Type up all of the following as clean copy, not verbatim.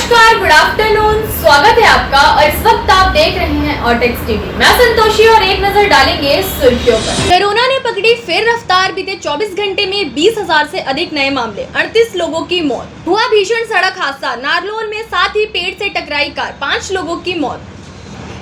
नमस्कार, good afternoon. स्वागत है आपका और इस वक्त आप देख रहे हैं ऑटेक्स टीवी। मैं संतोषी और एक नजर डालेंगे सुर्खियों पर। कोरोना ने पकड़ी फिर रफ्तार। बीते 24 घंटे में 20,000 से अधिक नए मामले, 38 लोगों की मौत। हुआ भीषण सड़क हादसा नारनौल में, साथ ही पेड़ से टकराई कार, 5 लोगों की मौत।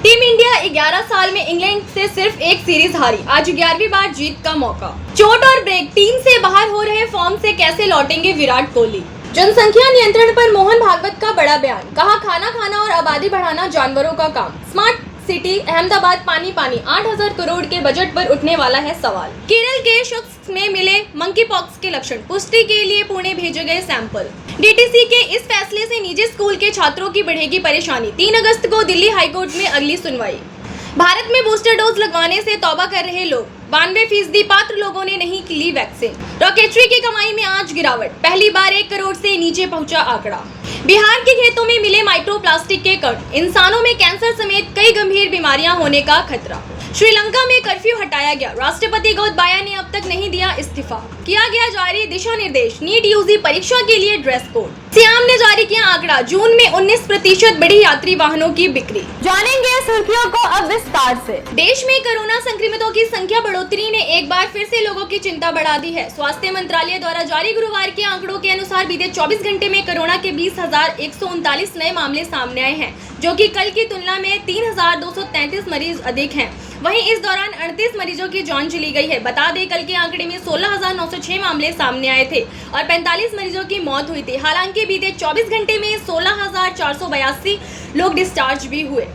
टीम इंडिया 11 साल में इंग्लैंड से सिर्फ एक सीरीज हारी, आज 11वीं बार जीत का मौका। चोट और ब्रेक, टीम से बाहर हो रहे फॉर्म से कैसे लौटेंगे विराट कोहली। जनसंख्या नियंत्रण पर मोहन भागवत का बड़ा बयान, कहा खाना खाना और आबादी बढ़ाना जानवरों का काम। स्मार्ट सिटी अहमदाबाद पानी पानी, 8,000 करोड़ के बजट पर उठने वाला है सवाल। केरल के शख्स में मिले मंकी पॉक्स के लक्षण, पुष्टि के लिए पुणे भेजे गए सैंपल। डीटीसी के इस फैसले से निजी स्कूल के छात्रों की बढ़ेगी परेशानी। 3 अगस्त को दिल्ली हाईकोर्ट में अगली सुनवाई। भारत में बूस्टर डोज लगवाने से तौबा कर रहे लोग, 92% पात्र लोगों ने नहीं ली वैक्सीन। रॉकेटरी की कमाई में आज गिरावट, पहली बार 1 करोड़ से नीचे पहुंचा आंकड़ा। बिहार के खेतों में मिले माइक्रोप्लास्टिक के कण, इंसानों में कैंसर समेत कई गंभीर बीमारियां होने का खतरा। श्रीलंका में कर्फ्यू हटाया गया, राष्ट्रपति गोतबाया ने अब तक नहीं दिया इस्तीफा। किया गया जारी दिशा निर्देश, नीट यूजी परीक्षा के लिए ड्रेस कोड। सियाम ने जारी किया आंकड़ा, जून में 19% बढ़ी यात्री वाहनों की बिक्री। जानेंगे सुर्खियों को अब विस्तार से। देश में कोरोना संक्रमितों की संख्या बढ़ोतरी ने एक बार फिर से लोगों की चिंता बढ़ा दी है। स्वास्थ्य मंत्रालय द्वारा जारी गुरुवार के आंकड़ों के अनुसार बीते 24 घंटे में कोरोना के 20,139 नए मामले सामने आए हैं, जो कि कल की तुलना में 3,233 मरीज अधिक हैं। वहीं इस दौरान 38 मरीजों की जान चली गई है। बता दें, कल के आंकड़े में 16,906 मामले सामने आए थे और 45 मरीजों की मौत हुई थी। हालांकि बीते 24 घंटे में 16,482 लोग डिस्चार्ज भी हुए।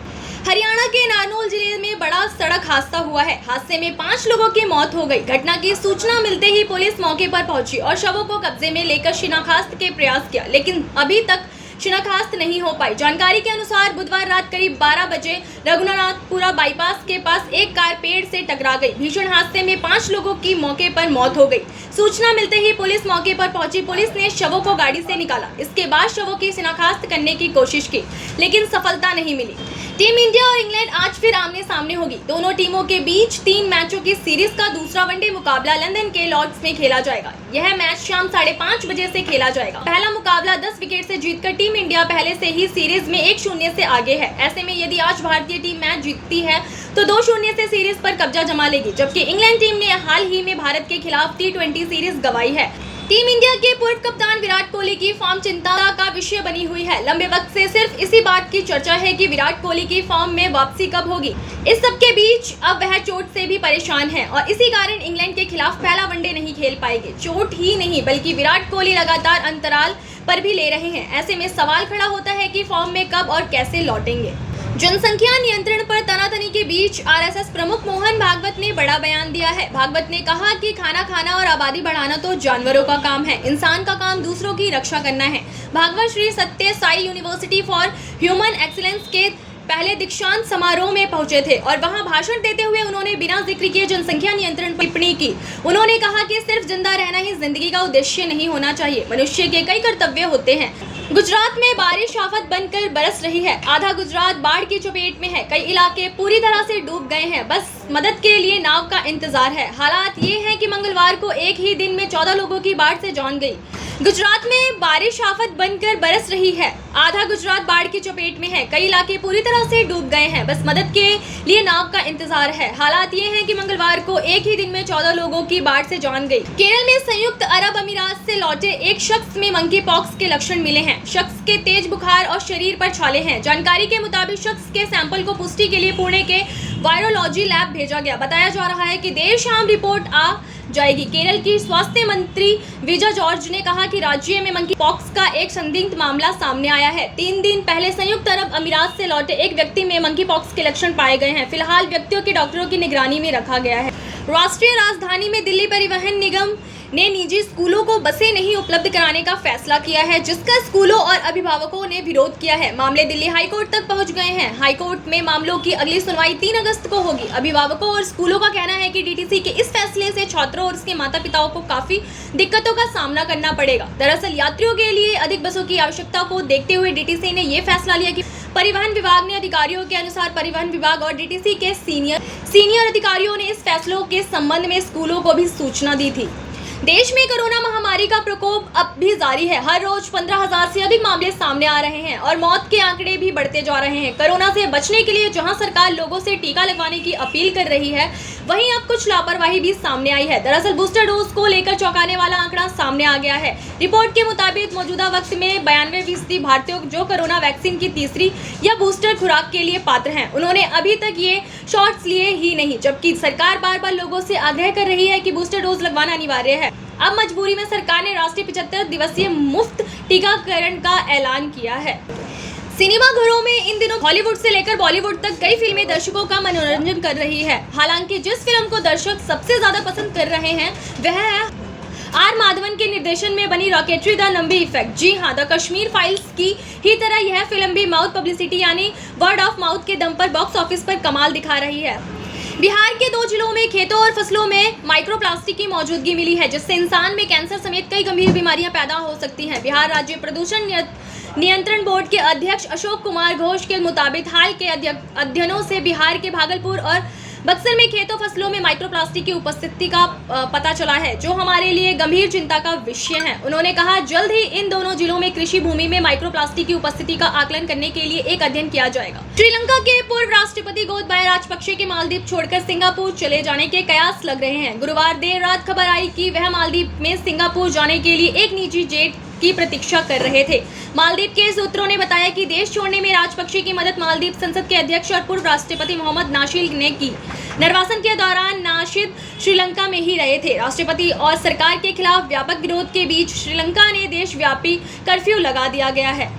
हरियाणा के नारनौल जिले में बड़ा सड़क हादसा हुआ है। हादसे में 5 लोगों की मौत हो गई। घटना की सूचना मिलते ही पुलिस मौके पर पहुंची और शवों को कब्जे में लेकर शिनाख्त के प्रयास किया, लेकिन अभी तक शिनाख्त नहीं हो पाई। जानकारी के अनुसार बुधवार रात करीब 12 बजे रघुनाथपुरा बाईपास के पास एक कार पेड़ से टकरा गई। भीषण हादसे में 5 लोगों की मौके पर मौत हो गई। सूचना मिलते ही पुलिस मौके पर पहुंची। पुलिस ने शवों को गाड़ी से निकाला। इसके बाद शवों की शिनाख्त करने की कोशिश की, लेकिन सफलता नहीं मिली। टीम इंडिया और इंग्लैंड आज फिर आमने सामने होगी। दोनों टीमों के बीच 3 मैचों की सीरीज का दूसरा वनडे मुकाबला लंदन के लॉर्ड्स में खेला जाएगा। यह मैच शाम 5:30 बजे से खेला जाएगा। पहला मुकाबला 10 विकेट से जीतकर टीम इंडिया पहले से ही सीरीज में 1-0 से आगे है। ऐसे में यदि आज भारतीय टीम मैच जीतती है तो 2-0 से सीरीज पर कब्जा जमा लेगी, जबकि इंग्लैंड टीम ने हाल ही में भारत के खिलाफ T20 सीरीज गंवाई है। टीम इंडिया के पूर्व कप्तान विराट कोहली की फॉर्म चिंता का विषय बनी हुई है। लंबे वक्त से सिर्फ इसी बात की चर्चा है कि विराट कोहली की फॉर्म में वापसी कब होगी। इस सब के बीच अब वह चोट से भी परेशान है और इसी कारण इंग्लैंड के खिलाफ पहला वनडे नहीं खेल पाएंगे। चोट ही नहीं बल्कि विराट कोहली लगातार अंतराल पर भी ले रहे हैं। ऐसे में सवाल खड़ा होता है कि फॉर्म में कब और कैसे लौटेंगे। जनसंख्या नियंत्रण पर तनातनी के बीच आरएसएस प्रमुख मोहन भागवत ने बड़ा बयान दिया है। भागवत ने कहा कि खाना खाना और आबादी बढ़ाना तो जानवरों का काम है, इंसान का काम दूसरों की रक्षा करना है। भागवत श्री सत्य Sai university for human excellence के पहले दीक्षांत समारोह में पहुंचे थे और वहां भाषण देते हुए उन्होंने बिना जिक्र किए जनसंख्या नियंत्रण पर टिप्पणी की। उन्होंने कहा कि सिर्फ जिंदा रहना ही जिंदगी का उद्देश्य नहीं होना चाहिए, मनुष्य के कई कर्तव्य होते हैं। गुजरात में बारिश आफत बनकर बरस रही है। आधा गुजरात बाढ़ की चपेट में है। कई इलाके पूरी तरह से डूब गए हैं। बस मदद के लिए नाव का इंतजार है। हालात ये हैं कि मंगलवार को एक ही दिन में 14 लोगों की बाढ़ से जान गई। गुजरात में बारिश आफत बनकर बरस रही है। आधा गुजरात बाढ़ की चपेट में है। कई इलाके पूरी तरह से डूब गए हैं। बस मदद के लिए नाव का इंतजार है। हालात ये हैं कि मंगलवार को एक ही दिन में 14 लोगों की बाढ़ से जान गई। केरल में संयुक्त अरब अमीरात से लौटे एक शख्स में मंकी पॉक्स के लक्षण मिले हैं। शख्स के तेज बुखार और शरीर पर छाले हैं। जानकारी के मुताबिक शख्स के सैंपल को पुष्टि के लिए पुणे के वायरोलॉजी लैब भेजा गया। बताया जा रहा है कि देर शाम रिपोर्ट आ जाएगी। केरल की स्वास्थ्य मंत्री विजा जॉर्ज ने कहा कि राज्य में मंकी पॉक्स का एक संदिग्ध मामला सामने आया है। 3 दिन पहले संयुक्त अरब अमीरात से लौटे एक व्यक्ति में मंकी पॉक्स के लक्षण पाए गए हैं। फिलहाल व्यक्तियों के डॉक्टरों की निगरानी में रखा गया है। राष्ट्रीय राजधानी में दिल्ली परिवहन निगम ने निजी स्कूलों को बसें नहीं उपलब्ध कराने का फैसला किया है, जिसका स्कूलों और अभिभावकों ने विरोध किया है। मामले दिल्ली हाईकोर्ट तक पहुंच गए हैं। हाईकोर्ट में मामलों की अगली सुनवाई 3 अगस्त को होगी। अभिभावकों और स्कूलों का कहना है कि डीटीसी के इस फैसले से छात्रों और उसके माता पिताओं को काफी दिक्कतों का सामना करना पड़ेगा। दरअसल यात्रियों के लिए अधिक बसों की आवश्यकता को देखते हुए डीटीसी ने ये फैसला लिया कि परिवहन विभाग ने अधिकारियों के अनुसार परिवहन विभाग और डीटीसी के सीनियर अधिकारियों ने इस फैसलों के संबंध में स्कूलों को भी सूचना दी थी। देश में कोरोना महामारी महामारी का प्रकोप अब भी जारी है। हर रोज 15,000 से अधिक मामले सामने आ रहे हैं और मौत के आंकड़े भी बढ़ते जा रहे हैं। कोरोना से बचने के लिए जहां सरकार लोगों से टीका लगवाने की अपील कर रही है, वहीं अब कुछ लापरवाही भी सामने आई है। दरअसल बूस्टर डोज को लेकर चौंकाने वाला आंकड़ा सामने आ गया है। रिपोर्ट के मुताबिक मौजूदा वक्त में 92% भारतीयों जो कोरोना वैक्सीन की तीसरी या बूस्टर खुराक के लिए पात्र हैं, उन्होंने अभी तक ये शॉट्स लिए ही नहीं, जबकि सरकार बार बार लोगों से आग्रह कर रही है कि बूस्टर डोज लगवाना अनिवार्य है। अब मजबूरी में सरकार ने राष्ट्रीय 75 दिवसीय मुफ्त टीकाकरण का ऐलान किया है। सिनेमा घरों में इन दिनों हॉलीवुड से लेकर बॉलीवुड तक कई फिल्में दर्शकों का मनोरंजन कर रही है। हालांकि जिस फिल्म को दर्शक सबसे ज्यादा पसंद कर रहे हैं वह है आर माधवन के निर्देशन में बनी रॉकेटरी द नंबी इफेक्ट। जी हां, द कश्मीर फाइल्स की ही तरह यह फिल्म भी माउथ पब्लिसिटी यानी वर्ड ऑफ माउथ के दम पर बॉक्स ऑफिस पर कमाल दिखा रही है। बिहार के 2 जिलों में खेतों और फसलों में माइक्रोप्लास्टिक की मौजूदगी मिली है, जिससे इंसान में कैंसर समेत कई गंभीर बीमारियां पैदा हो सकती हैं। बिहार राज्य प्रदूषण नियंत्रण बोर्ड के अध्यक्ष अशोक कुमार घोष के मुताबिक हाल के अध्ययनों से बिहार के भागलपुर और बक्सर में खेतों फसलों में माइक्रोप्लास्टिक की उपस्थिति का पता चला है, जो हमारे लिए गंभीर चिंता का विषय है। उन्होंने कहा, जल्द ही इन दोनों जिलों में कृषि भूमि में माइक्रोप्लास्टिक की उपस्थिति का आकलन करने के लिए एक अध्ययन किया जाएगा। श्रीलंका के पूर्व राष्ट्रपति गोतबाया राजपक्षे के मालदीव छोड़कर सिंगापुर चले जाने के कयास लग रहे हैं। गुरुवार देर रात खबर आई कि वह मालदीव में सिंगापुर जाने के लिए एक निजी जेट की प्रतीक्षा कर रहे थे। मालदीव के सूत्रों ने बताया कि देश छोड़ने में राजपक्षे की मदद मालदीव संसद के अध्यक्ष और पूर्व राष्ट्रपति मोहम्मद नाशिद ने की। निर्वासन के दौरान नाशिद श्रीलंका में ही रहे थे। राष्ट्रपति और सरकार के खिलाफ व्यापक विरोध के बीच श्रीलंका ने देशव्यापी कर्फ्यू लगा दिया गया है।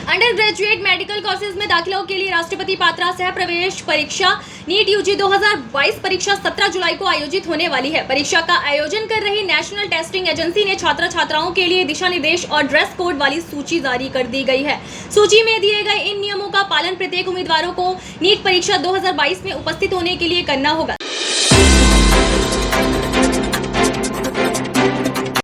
अंडर ग्रेजुएट मेडिकल कोर्सेज में दाखिलों के लिए राष्ट्रपति पात्रा सह प्रवेश परीक्षा नीट यूजी 2022 परीक्षा 17 जुलाई को आयोजित होने वाली है। परीक्षा का आयोजन कर रही नेशनल टेस्टिंग एजेंसी ने छात्र छात्राओं के लिए दिशा निर्देश और ड्रेस कोड वाली सूची जारी कर दी गई है। सूची में दिए गए इन नियमों का पालन प्रत्येक उम्मीदवारों को नीट परीक्षा 2022 में उपस्थित होने के लिए करना होगा।